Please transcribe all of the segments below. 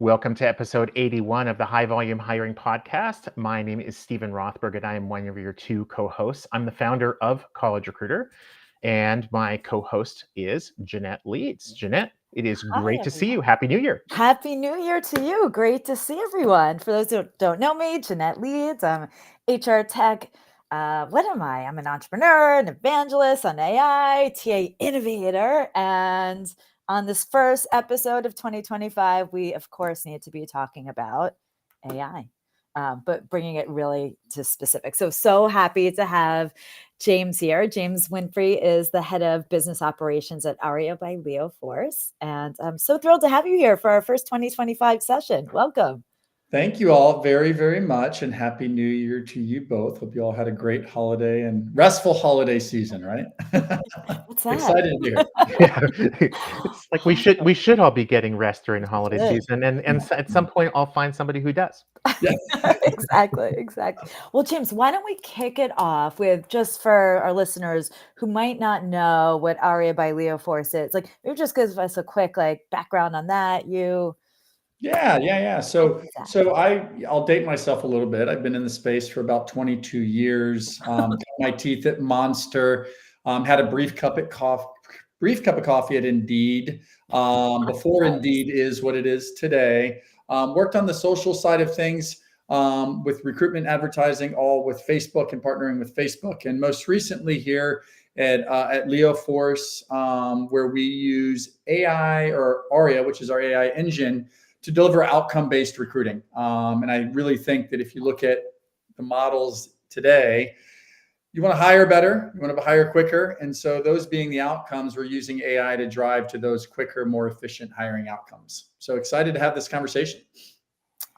Welcome to episode 81 of the High Volume Hiring Podcast. My name is Stephen Rothberg, and I am one of your two co-hosts. I'm the founder of College Recruiter, and my co-host is Jeanette Leeds. Jeanette, it is great to see you. Happy New Year. Happy New Year to you. Great to see everyone. For those who don't know me, Jeanette Leeds. I'm HR tech. What am I? I'm an entrepreneur, an evangelist on AI, TA innovator. And on this first episode of 2025, we, of course, need to be talking about AI, but bringing it really to specifics. So happy to have James here. James Winfrey is the head of business operations at Arya by Leoforce. And I'm so thrilled to have you here for our first 2025 session. Welcome. Thank you all very, very much, and Happy New Year to you both. Hope you all had a great holiday and restful holiday season, right? What's that? Excited to be here. It's like we should all be getting rest during the holiday season, and at some point I'll find somebody who does. Yeah. Exactly. Well, James, why don't we kick it off with, just for our listeners who might not know what Arya by Leoforce is, like maybe just give us a quick background on that. Yeah. So I'll date myself a little bit. I've been in the space for about 22 years. Got my teeth at Monster. Had a brief cup of coffee at Indeed. Before Indeed is what it is today. Worked on the social side of things with recruitment advertising, all with Facebook and partnering with Facebook. And most recently here at Leoforce, where we use AI, or Arya, which is our AI engine, to deliver outcome-based recruiting. And I really think that if you look at the models today, you want to hire better, you want to hire quicker. And so those being the outcomes, we're using AI to drive to those quicker, more efficient hiring outcomes. So excited to have this conversation.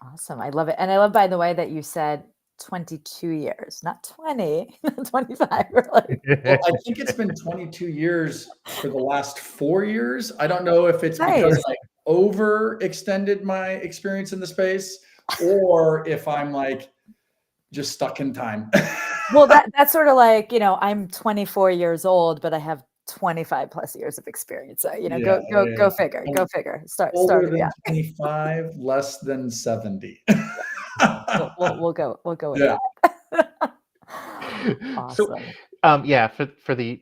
Awesome. I love it. And I love, by the way, that you said 22 years, not 20, not 25. Really. Well, I think it's been 22 years for the last 4 years. I don't know if it's because I overextended my experience in the space, or if I'm just stuck in time. Well, that's sort of I'm 24 years old, but I have 25 plus years of experience. So, go figure. Go figure. Start. Than 25, less than 70. We'll go with that. Awesome. So, for the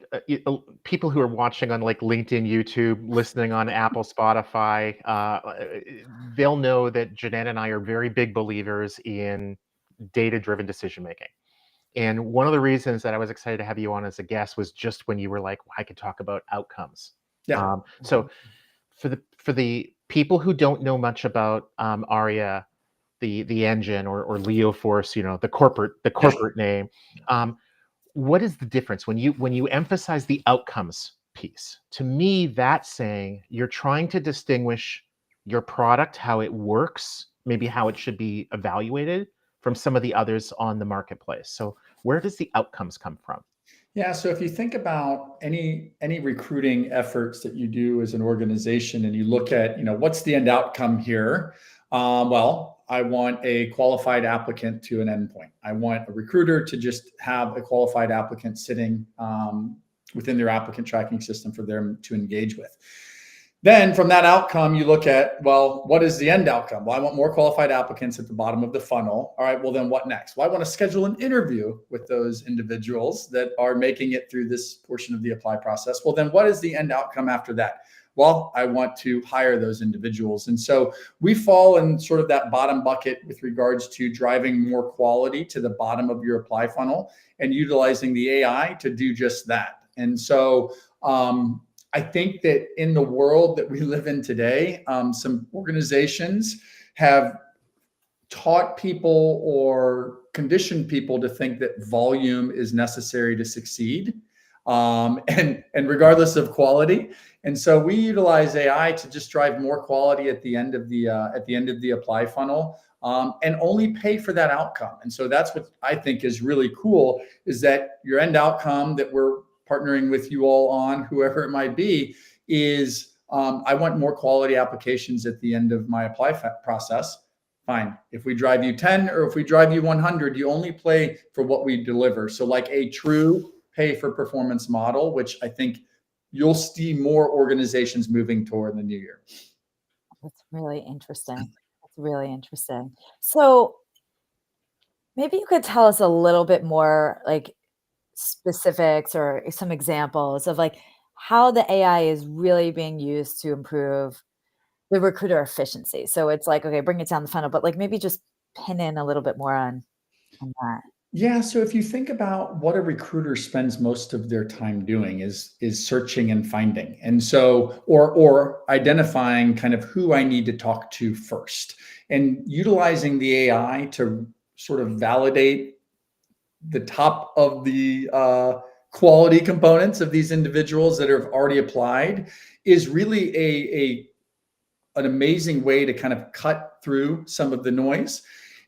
people who are watching on LinkedIn, YouTube, listening on Apple, Spotify, they'll know that Jeanette and I are very big believers in data-driven decision making. And one of the reasons that I was excited to have you on as a guest was just when you were like, well, I could talk about outcomes. Yeah. So for the people who don't know much about Arya, the engine, or Leoforce, the corporate name, what is the difference when you emphasize the outcomes piece? To me, that's saying you're trying to distinguish your product, how it works, maybe how it should be evaluated, from some of the others on the marketplace. So where does the outcomes come from? Yeah. So if you think about any recruiting efforts that you do as an organization, and you look at, what's the end outcome here? Well, I want a qualified applicant to an endpoint. I want a recruiter to just have a qualified applicant sitting within their applicant tracking system for them to engage with. Then from that outcome, you look at, well, what is the end outcome? Well, I want more qualified applicants at the bottom of the funnel. All right, well, then what next? Well, I want to schedule an interview with those individuals that are making it through this portion of the apply process. Well, then what is the end outcome after that? Well, I want to hire those individuals. And so we fall in sort of that bottom bucket with regards to driving more quality to the bottom of your apply funnel and utilizing the AI to do just that. And so, I think that in the world that we live in today, some organizations have taught people or conditioned people to think that volume is necessary to succeed, and regardless of quality. And so we utilize AI to just drive more quality at the end of the apply funnel, and only pay for that outcome. And so that's what I think is really cool, is that your end outcome that we're partnering with you all on, whoever it might be, is I want more quality applications at the end of my apply process. Fine. If we drive you 10 or if we drive you 100, you only pay for what we deliver. So like a true pay for performance model, which I think you'll see more organizations moving toward in the new year. That's really interesting. Really interesting. So maybe you could tell us a little bit more, like specifics or some examples of like how the AI is really being used to improve the recruiter efficiency. So it's like, okay, bring it down the funnel, but like maybe just pin in a little bit more on that. Yeah, so if you think about what a recruiter spends most of their time doing is searching and finding. And so or identifying kind of who I need to talk to first and utilizing the AI to sort of validate the top of the quality components of these individuals that have already applied is really an amazing way to kind of cut through some of the noise.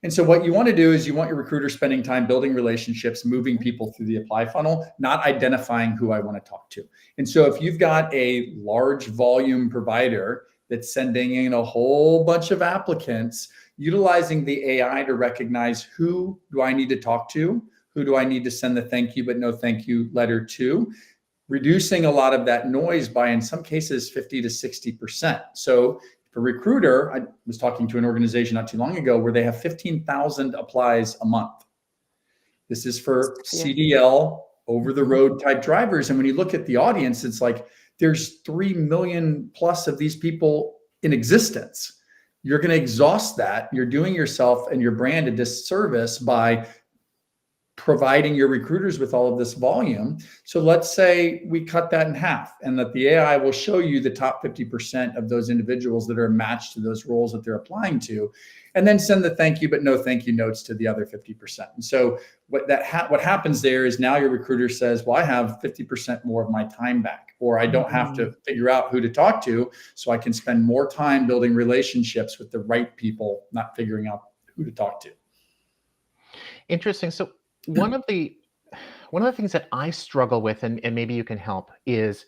And so what you want to do is you want your recruiter spending time building relationships, moving people through the apply funnel, not identifying who I want to talk to. And so if you've got a large volume provider that's sending in a whole bunch of applicants, utilizing the AI to recognize who do I need to talk to, who do I need to send the thank you but no thank you letter to, reducing a lot of that noise by, in some cases, 50 to 60%. So for recruiter, I was talking to an organization not too long ago where they have 15,000 applies a month. This is for CDL, over the road type drivers. And when you look at the audience, it's like there's 3 million plus of these people in existence. You're going to exhaust that. You're doing yourself and your brand a disservice by providing your recruiters with all of this volume. So let's say we cut that in half and that the AI will show you the top 50% of those individuals that are matched to those roles that they're applying to, and then send the thank you but no thank you notes to the other 50%. And so what happens there is now your recruiter says, well, I have 50% more of my time back, or I don't have to figure out who to talk to, so I can spend more time building relationships with the right people, not figuring out who to talk to. Interesting. So one of the things that I struggle with, and maybe you can help, is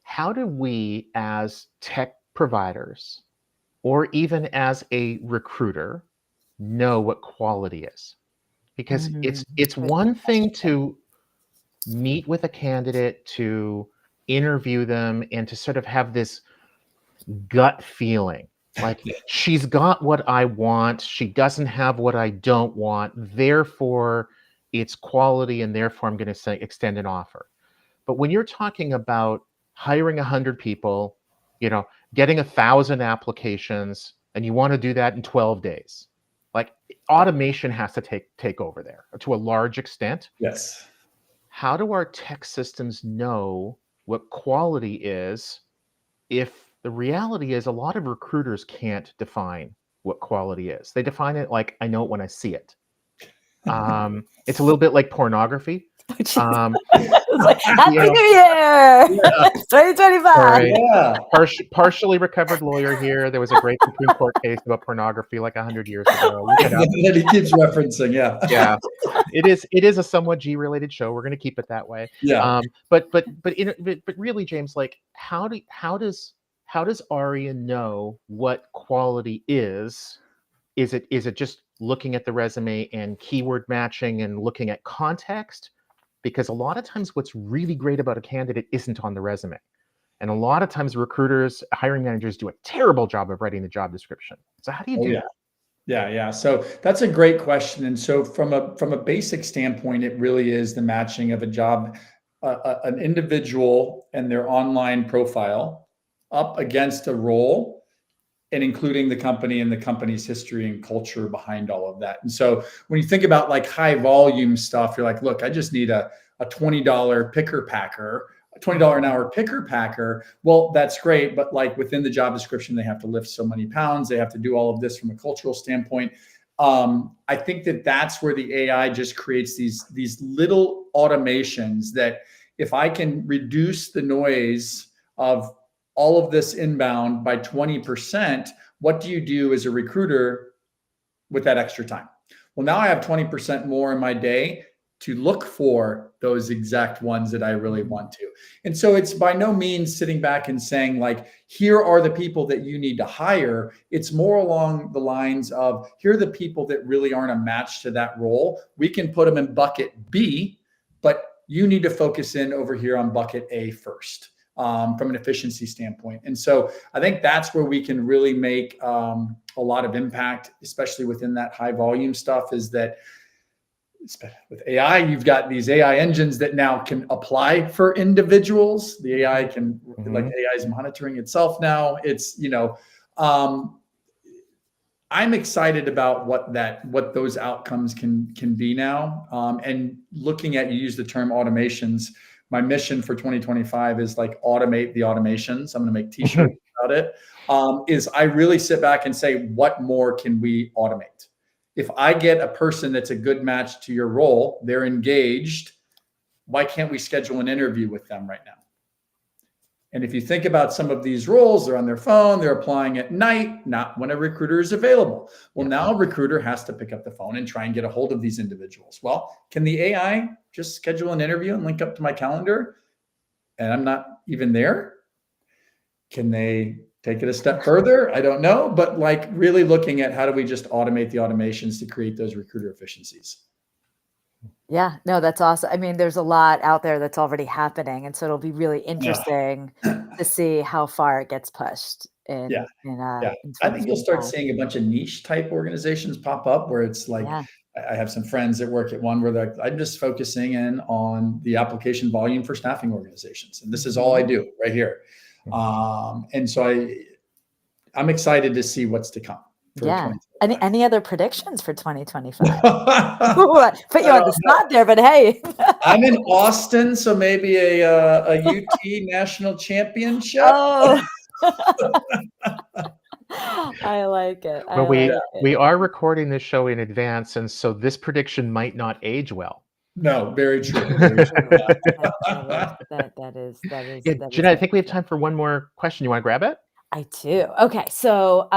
how do we as tech providers or even as a recruiter know what quality is? Because it's one thing to meet with a candidate, to interview them, and to sort of have this gut feeling like she's got what I want, she doesn't have what I don't want, therefore it's quality, and therefore I'm going to say extend an offer. But when you're talking about hiring 100 people, getting 1,000 applications, and you want to do that in 12 days, like automation has to take over there to a large extent. Yes. How do our tech systems know what quality is if the reality is a lot of recruiters can't define what quality is? They define it like, I know it when I see it. It's a little bit like pornography. It's like, Happy New Year! 2025. Sorry. Yeah. Partially recovered lawyer here. There was a great Supreme Court case about pornography like 100 years ago. Look it up. That he keeps referencing, yeah. Yeah. It is a somewhat G-related show. We're going to keep it that way. Yeah. But really, James, like how does Arya know what quality is? Is it just looking at the resume and keyword matching and looking at context? Because a lot of times what's really great about a candidate isn't on the resume. And a lot of times recruiters, hiring managers do a terrible job of writing the job description. So how do you do that? Yeah. So that's a great question. And so from a basic standpoint, it really is the matching of a job, an individual and their online profile up against a role, and including the company and the company's history and culture behind all of that. And so when you think about like high volume stuff, you're like, look, I just need a $20 picker packer, a $20 an hour picker packer. Well, that's great. But like within the job description, they have to lift so many pounds. They have to do all of this from a cultural standpoint. I think that's where the AI just creates these little automations that if I can reduce the noise of all of this inbound by 20%, what do you do as a recruiter with that extra time? Well, now I have 20% more in my day to look for those exact ones that I really want to. And so it's by no means sitting back and saying like, here are the people that you need to hire. It's more along the lines of, here are the people that really aren't a match to that role. We can put them in bucket B, but you need to focus in over here on bucket A first. from an efficiency standpoint. And so I think that's where we can really make a lot of impact, especially within that high volume stuff, is that with AI, you've got these AI engines that now can apply for individuals. The AI can, like AI is monitoring itself now. It's, I'm excited about what those outcomes can be now. And looking at, you use the term automations. My mission for 2025 is like automate the automations. I'm going to make t-shirts about it. Is I really sit back and say, what more can we automate? If I get a person that's a good match to your role, they're engaged, why can't we schedule an interview with them right now? And if you think about some of these roles, they're on their phone, they're applying at night, not when a recruiter is available. Well, now a recruiter has to pick up the phone and try and get a hold of these individuals. Well, can the AI just schedule an interview and link up to my calendar and I'm not even there? Can they take it a step further? I don't know, but like really looking at how do we just automate the automations to create those recruiter efficiencies. Yeah, no, that's awesome. I mean, there's a lot out there that's already happening. And so it'll be really interesting to see how far it gets pushed in, in I think you'll start 2025. seeing a bunch of niche type organizations pop up where it's like, I have some friends that work at one where they're like, I'm just focusing in on the application volume for staffing organizations. And this is all I do right here. And so I'm excited to see what's to come. Yeah. Any other predictions for 2025? Put you on the spot there, but hey. I'm in Austin, so maybe a UT national championship. Oh. I like it. Well, we are recording this show in advance, and so this prediction might not age well. No, very true. That is. Jeanette, I think we have time for one more question. You want to grab it? I do. Okay, so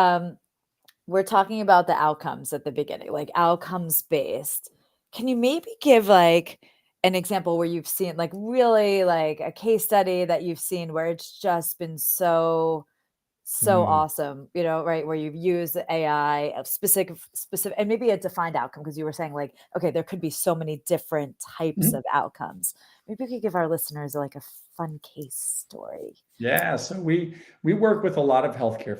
we're talking about the outcomes at the beginning, like outcomes based. Can you maybe give like an example where you've seen like really like a case study that you've seen where it's just been so awesome, right? Where you've used the AI of specific, and maybe a defined outcome, because you were saying like, okay, there could be so many different types of outcomes. Maybe we could give our listeners like a fun case story. Yeah. So we work with a lot of healthcare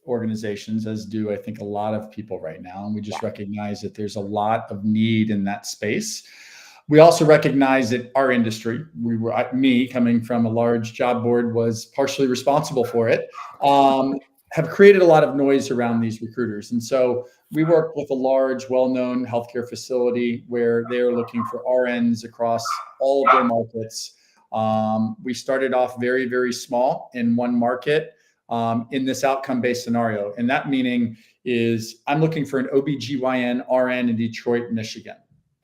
organizations, as do I think a lot of people right now. And we just recognize that there's a lot of need in that space. We also recognize that our industry, me coming from a large job board, was partially responsible for it, have created a lot of noise around these recruiters. And so we work with a large, well-known healthcare facility where they're looking for RNs across all of their markets. We started off very, very small in one market in this outcome-based scenario. And that meaning is I'm looking for an OBGYN RN in Detroit, Michigan.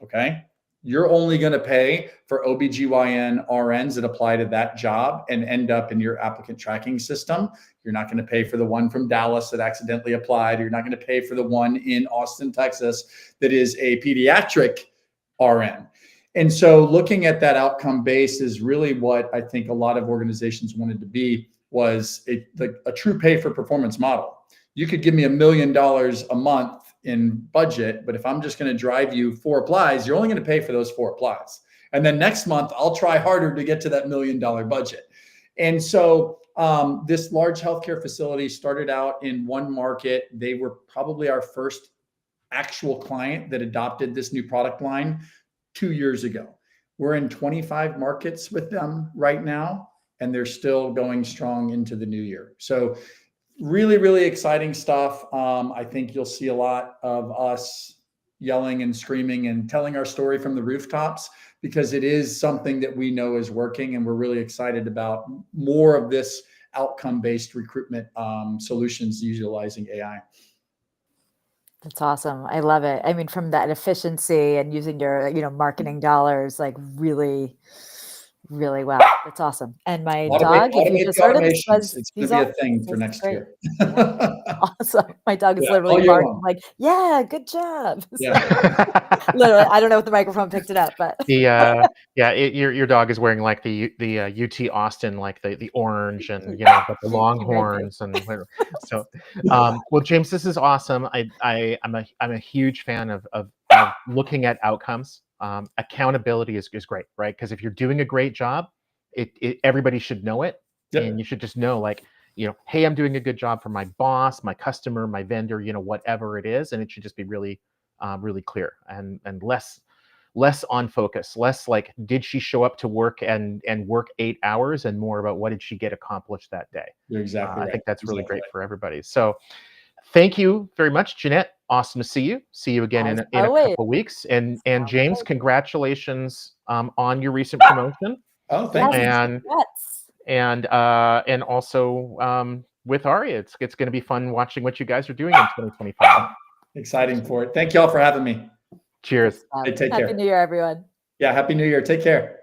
Okay. You're only going to pay for OBGYN RNs that apply to that job and end up in your applicant tracking system. You're not going to pay for the one from Dallas that accidentally applied. You're not going to pay for the one in Austin, Texas, that is a pediatric RN. And so looking at that outcome base is really what I think a lot of organizations wanted to be, was a true pay for performance model. You could give me $1 million a month in budget, but if I'm just going to drive you 4 applies, you're only going to pay for those 4 applies. And then next month, I'll try harder to get to that $1 million budget. And so this large healthcare facility started out in one market. They were probably our first actual client that adopted this new product line 2 years ago. We're in 25 markets with them right now, and they're still going strong into the new year. So really, really exciting stuff. I think you'll see a lot of us yelling and screaming and telling our story from the rooftops, because it is something that we know is working, and we're really excited about more of this outcome-based recruitment solutions utilizing AI. That's awesome. I love it. I mean, from that efficiency and using your, marketing dollars, like really, really well. That's awesome. And my dog, if you just heard him, it's going to be a thing for next year. Awesome. My dog is literally barking like, yeah, good job. Literally, I don't know if the microphone picked it up, but your dog is wearing like the UT Austin, like the orange and the Longhorns and whatever. So well, James, this is awesome. I'm a huge fan of looking at outcomes. Accountability is great, right? Because if you're doing a great job, everybody should know it. Yep. And you should just know, like, hey, I'm doing a good job for my boss, my customer, my vendor, whatever it is. And it should just be really, really clear and less on focus, less like, did she show up to work and work 8 hours, and more about what did she get accomplished that day. You're exactly right. I think that's really Exactly great for everybody. So thank you very much, Jeanette. Awesome to see you. See you again in a couple of weeks. And James, congratulations on your recent promotion. Oh, thank you. And also with Arya, it's going to be fun watching what you guys are doing in 2025. Exciting for it. Thank you all for having me. Cheers. Hey, take care. Happy New Year, everyone. Yeah, Happy New Year. Take care.